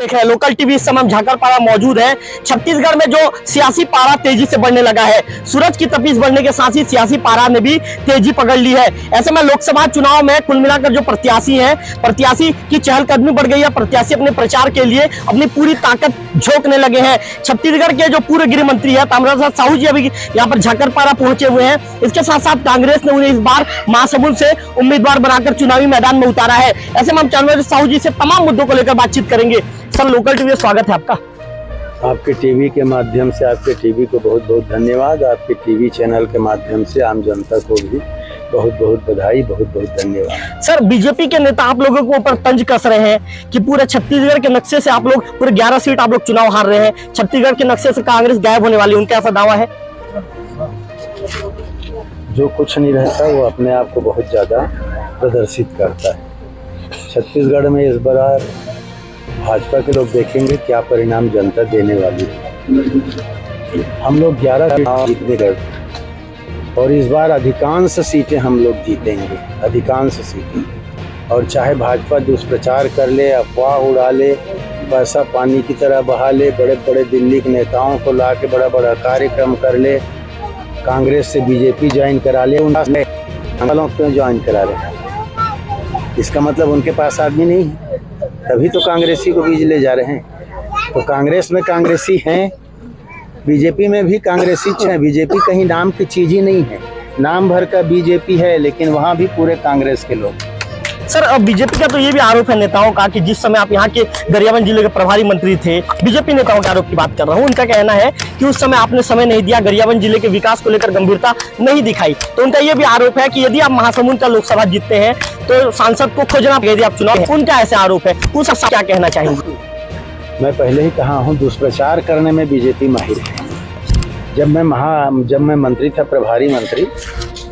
है local TV इस समय हम झाकरपारा मौजूद है। छत्तीसगढ़ में जो सियासी पारा तेजी से बढ़ने लगा है, सूरज की तपिश बढ़ने के साथ ही सियासी पारा ने भी तेजी पकड़ ली है। ऐसे में लोकसभा चुनाव में कुल मिलाकर जो प्रत्याशी की चहलकदमी बढ़ गई है। प्रत्याशी अपने प्रचार के लिए अपनी पूरी ताकत झोंकने लगे हैं। छत्तीसगढ़ के जो पूर्व गृह मंत्री है ताम्रध्वज साहू जी अभी यहाँ पर झाकरपारा पहुंचे हुए हैं। इसके साथ साथ कांग्रेस ने उन्हें इस बार महासमुंद से उम्मीदवार बनाकर चुनावी मैदान में उतारा है। ऐसे में हम ताम्रध्वज साहू जी से तमाम मुद्दों को लेकर बातचीत करेंगे। सर, लोकल टीवी में स्वागत है आपका। आपके टीवी के माध्यम से आपके टीवी को बहुत बहुत धन्यवाद। आपके टीवी चैनल के माध्यम से आम जनता को भी बहुत बहुत बधाई, बहुत बहुत धन्यवाद। सर, बीजेपी के नेता आप लोगों के ऊपर तंज कस रहे हैं कि पूरे छत्तीसगढ़ के नक्शे से आप लोग पूरे 11 सीट आप लोग चुनाव हार रहे हैं। छत्तीसगढ़ के नक्शे से कांग्रेस गायब होने वाली है, उनका ऐसा दावा है। जो कुछ नहीं रहता वो अपने आप को बहुत ज़्यादा प्रदर्शित करता है। छत्तीसगढ़ में इस बार भाजपा के लोग देखेंगे क्या परिणाम जनता देने वाली है। हम लोग 11 चुनाव जीतने गए और इस बार अधिकांश सीटें हम लोग जीतेंगे, अधिकांश सीटें। और चाहे भाजपा दुष्प्रचार कर ले, अफवाह उड़ा ले, पैसा पानी की तरह बहा ले, बड़े बड़े दिल्ली के नेताओं को ला के बड़ा बड़ा कार्यक्रम कर ले, कांग्रेस से बीजेपी ज्वाइन करा ले, वालों क्यों ज्वाइन करा ले? इसका मतलब उनके पास आदमी नहीं है, तभी तो कांग्रेसी को बीज ले जा रहे हैं। तो कांग्रेस में कांग्रेसी हैं, बीजेपी में भी कांग्रेसी हैं। बीजेपी कहीं नाम की चीज ही नहीं है, नाम भर का बीजेपी है, लेकिन वहाँ भी पूरे कांग्रेस के लोग। सर, अब बीजेपी का तो ये भी आरोप है नेताओं का कि जिस समय आप यहाँ के गरियाबंद जिले के प्रभारी मंत्री थे, बीजेपी नेताओं के आरोप की बात कर रहा हूँ, उनका कहना है कि उस समय आपने समय नहीं दिया, गरियाबंद जिले के विकास को लेकर गंभीरता नहीं दिखाई। तो उनका ये भी आरोप है कि यदि आप महासमुंद का लोकसभा जीतते हैं तो सांसद को खोजना यदि आप चुनाव, उनका ऐसा आरोप है, उस सब क्या कहना चाहेंगे? मैं पहले ही कहा हूँ, दुष्प्रचार करने में बीजेपी माहिर है। जब मैं मंत्री था, प्रभारी मंत्री,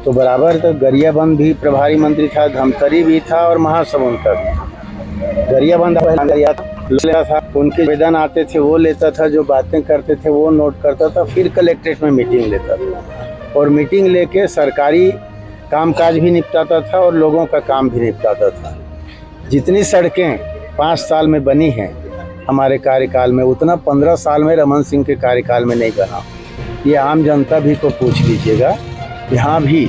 तो बराबर तो गरियाबंद भी प्रभारी मंत्री था, धमतरी भी था और महासमुंद का भी। गरियाबंद लेता था, उनके निवेदन आते थे वो लेता था, जो बातें करते थे वो नोट करता था, फिर कलेक्ट्रेट में मीटिंग लेता था और मीटिंग लेके सरकारी कामकाज भी निपटाता था और लोगों का काम भी निपटाता था। जितनी सड़कें 5 साल में बनी हैं हमारे कार्यकाल में, उतना 15 साल में रमन सिंह के कार्यकाल में नहीं बना। ये आम जनता भी को पूछ लीजिएगा। यहाँ भी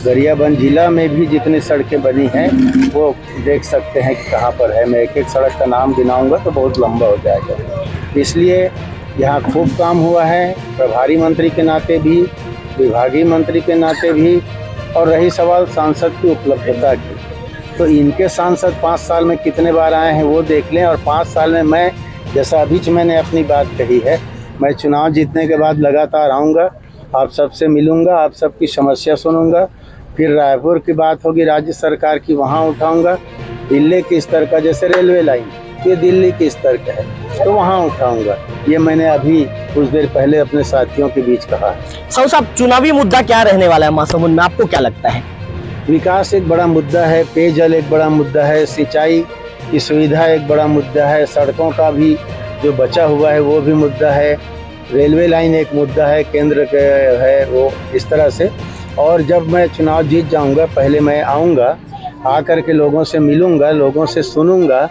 गरियाबंद जिला में भी जितनी सड़कें बनी हैं वो देख सकते हैं कि कहाँ पर है। मैं एक एक सड़क का नाम गिनाऊंगा तो बहुत लंबा हो जाएगा, इसलिए यहाँ खूब काम हुआ है, प्रभारी मंत्री के नाते भी, विभागीय मंत्री के नाते भी। और रही सवाल सांसद की उपलब्धता की, तो इनके सांसद 5 साल में कितने बार आए हैं वो देख लें। और 5 साल में मैं, जैसा अभी मैंने अपनी बात कही है, मैं चुनाव जीतने के बाद लगातार आऊँगा, आप सबसे मिलूंगा, आप सबकी समस्या सुनूंगा। फिर रायपुर की बात होगी राज्य सरकार की, वहाँ उठाऊंगा। दिल्ली के स्तर का, जैसे रेलवे लाइन, ये दिल्ली के स्तर का है तो वहाँ उठाऊंगा। ये मैंने अभी कुछ देर पहले अपने साथियों के बीच कहा है। साहब, चुनावी मुद्दा क्या रहने वाला है महासमुंद में, आपको क्या लगता है? विकास एक बड़ा मुद्दा है, पेयजल एक बड़ा मुद्दा है, सिंचाई की सुविधा एक बड़ा मुद्दा है, सड़कों का भी जो बचा हुआ है वो भी मुद्दा है, रेलवे लाइन एक मुद्दा है, केंद्र के है वो, इस तरह से। और जब मैं चुनाव जीत जाऊंगा, पहले मैं आऊँगा, आकर के लोगों से मिलूंगा, लोगों से सुनूंगा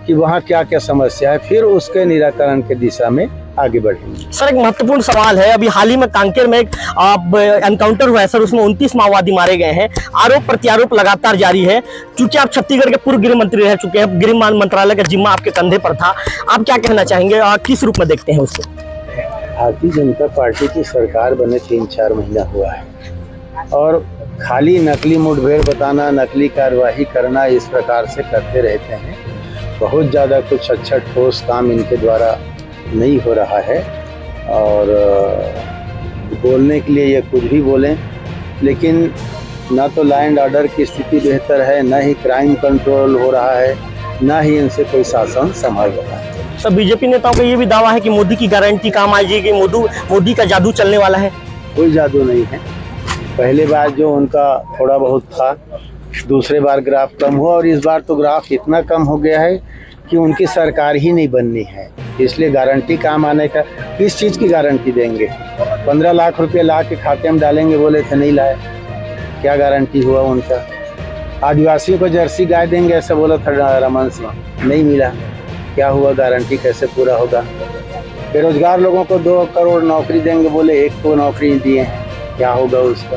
कि वहाँ क्या क्या समस्या है, फिर उसके निराकरण के दिशा में आगे बढ़ेंगे। सर, एक महत्वपूर्ण सवाल है, अभी हाल ही में कांकेर में एक एनकाउंटर हुआ है सर, उसमें 29 माओवादी मारे गए हैं। आरोप प्रत्यारोप लगातार जारी है। चूंकि आप छत्तीसगढ़ के पूर्व गृह मंत्री रह चुके हैं, गृह मंत्रालय का जिम्मा आपके कंधे पर था, आप क्या कहना चाहेंगे और किस रूप में देखते हैं उसको? भारतीय जनता पार्टी की सरकार बने 3-4 महीना हुआ है और खाली नकली मुठभेड़ बताना, नकली कार्यवाही करना, इस प्रकार से करते रहते हैं। बहुत ज़्यादा कुछ अच्छा ठोस काम इनके द्वारा नहीं हो रहा है और बोलने के लिए ये कुछ भी बोलें, लेकिन ना तो लॉ एंड ऑर्डर की स्थिति बेहतर है, ना ही क्राइम कंट्रोल हो रहा है, ना ही इनसे कोई शासन संभाल रहा है। तो बीजेपी नेताओं का ये भी दावा है कि मोदी की गारंटी काम आ जाएगी, मोदी का जादू चलने वाला है। कोई जादू नहीं है। पहले बार जो उनका थोड़ा बहुत था, दूसरे बार ग्राफ कम हुआ और इस बार तो ग्राफ इतना कम हो गया है कि उनकी सरकार ही नहीं बननी है। इसलिए गारंटी काम आने का, किस चीज़ की गारंटी देंगे? 15 लाख रुपये ला के खाते में डालेंगे, बोले थे नहीं लाए, क्या गारंटी हुआ उनका? आदिवासियों को जर्सी गाय देंगे ऐसा बोला था रमन सिंह, नहीं मिला। क्या हुआ, गारंटी कैसे पूरा होगा? बेरोजगार लोगों को 2 करोड़ नौकरी देंगे, बोले 1 को नौकरी दिए हैं, क्या होगा उसका?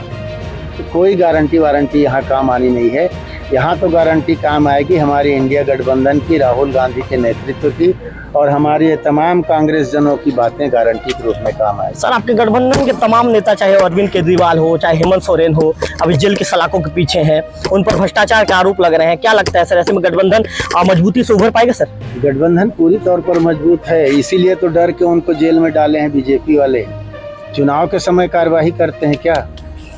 तो कोई गारंटी वारंटी यहाँ काम आनी नहीं है। यहाँ तो गारंटी काम आएगी हमारी इंडिया गठबंधन की, राहुल गांधी के नेतृत्व की, और हमारी तमाम कांग्रेस जनों की बातें गारंटी के रूप में काम आएगी। सर, आपके गठबंधन के तमाम नेता, चाहे अरविंद केजरीवाल हो, चाहे हेमंत सोरेन हो, अभी जेल की सलाखों के पीछे हैं, उन पर भ्रष्टाचार के आरोप लग रहे हैं। क्या लगता है सर, ऐसे में गठबंधन मजबूती से उभर पाएगा? सर, गठबंधन पूरी तौर पर मजबूत है, इसीलिए तो डर के उनको जेल में डाले हैं बीजेपी वाले। चुनाव के समय कार्यवाही करते हैं क्या?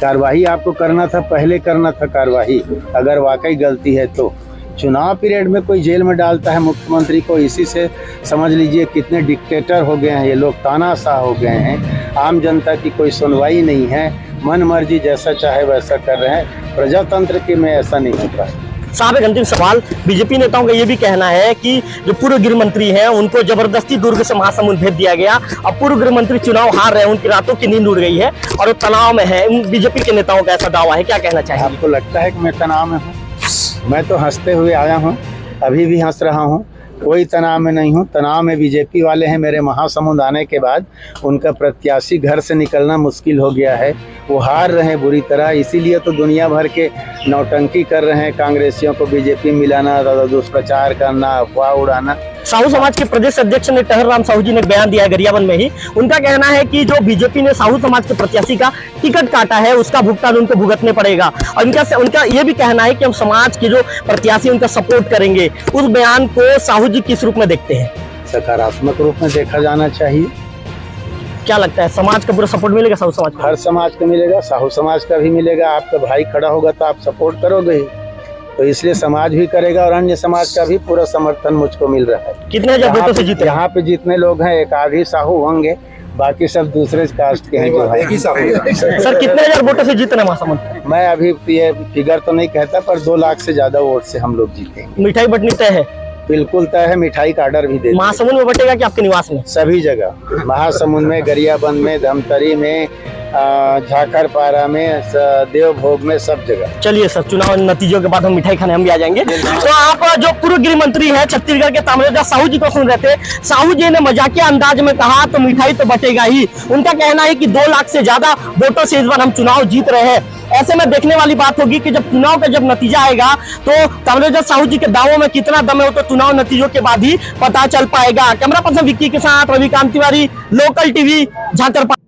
कार्यवाही आपको करना था, पहले करना था कार्यवाही, अगर वाकई गलती है तो। चुनाव पीरियड में कोई जेल में डालता है मुख्यमंत्री को, इसी से समझ लीजिए कितने डिक्टेटर हो गए हैं ये लोग, तानाशाह हो गए हैं। आम जनता की कोई सुनवाई नहीं है, मन मर्जी जैसा चाहे वैसा कर रहे हैं। प्रजातंत्र के में ऐसा नहीं होता। साहब, एक अंतिम सवाल, बीजेपी नेताओं का ये भी कहना है कि जो पूर्व गृह मंत्री हैं उनको जबरदस्ती दुर्ग से महासमुंद भेज दिया गया। अब पूर्व गृह मंत्री चुनाव हार रहे हैं, उनकी रातों की नींद उड़ गई है और वो तनाव में है। बीजेपी के नेताओं का ऐसा दावा है, क्या कहना चाहिए? आपको लगता है कि मैं तनाव में हूँ? मैं तो हंसते हुए आया हूँ, अभी भी हंस रहा हूँ, कोई तनाव में नहीं हूँ। तनाव में बीजेपी वाले हैं। मेरे महासमुंद आने के बाद उनका प्रत्याशी घर से निकलना मुश्किल हो गया है, वो हार रहे हैं बुरी तरह, इसीलिए तो दुनिया भर के नौटंकी कर रहे हैं, कांग्रेसियों को बीजेपी मिलाना, दुष्प्रचार करना, अफवाह उड़ाना। साहू समाज के प्रदेश अध्यक्ष ने टहर राम साहू जी ने बयान दिया है गरियाबंद में ही। उनका कहना है कि जो बीजेपी ने साहू समाज के प्रत्याशी का टिकट काटा है उसका भुगतान उनको भुगतने पड़ेगा। और उनका ये भी कहना है कि हम समाज के जो प्रत्याशी उनका सपोर्ट करेंगे। उस बयान को साहू जी किस रूप में देखते हैं? सकारात्मक रूप में देखा जाना चाहिए। क्या लगता है, समाज का पूरा सपोर्ट मिलेगा साहू समाज को? हर समाज को मिलेगा, साहू समाज का भी मिलेगा। आपका भाई खड़ा होगा तो आप सपोर्ट करोगे ही, तो इसलिए समाज भी करेगा और अन्य समाज का भी पूरा समर्थन मुझको मिल रहा है। कितने हजार वोटों से जीते? यहाँ पे जितने लोग हैं एक आध ही साहू होंगे, बाकी सब दूसरे कास्ट के हैं जो है। सर, कितने हजार वोटों से जीतने महासमुंद? मैं अभी ये फिगर तो नहीं कहता, पर 2 लाख से ज्यादा वोट से हम लोग जीतेंगे। मिठाई बंटनी तय है? बिल्कुल तय है, मिठाई का ऑर्डर भी दे। महासमुंद में बटेगा कि आपके निवास में? सभी जगह, महासमुंद में, गरियाबंद में, धमतरी में, झाकरपारा में, देवभोग में, सब जगह। चलिए सर, चुनाव नतीजों के बाद हम मिठाई खाने हम भी आ जाएंगे। तो आप जो पूर्व गृह मंत्री हैं छत्तीसगढ़ के ताम्रध्वज साहू जी को सुन रहे थे। साहू जी ने मजाकिया अंदाज में कहा तो मिठाई तो बटेगा ही। उनका कहना है कि 2 लाख से ज्यादा वोटों से इस बार हम चुनाव जीत रहे हैं। ऐसे में देखने वाली बात होगी कि जब चुनाव का जब नतीजा आएगा तो ताम्रध्वज साहू जी के दावों में कितना दम है, वो तो चुनाव नतीजों के बाद ही पता चल पाएगा। कैमरा पर्सन विक्की के साथ रविकांत तिवारी, लोकल टीवी, झाकरपारा।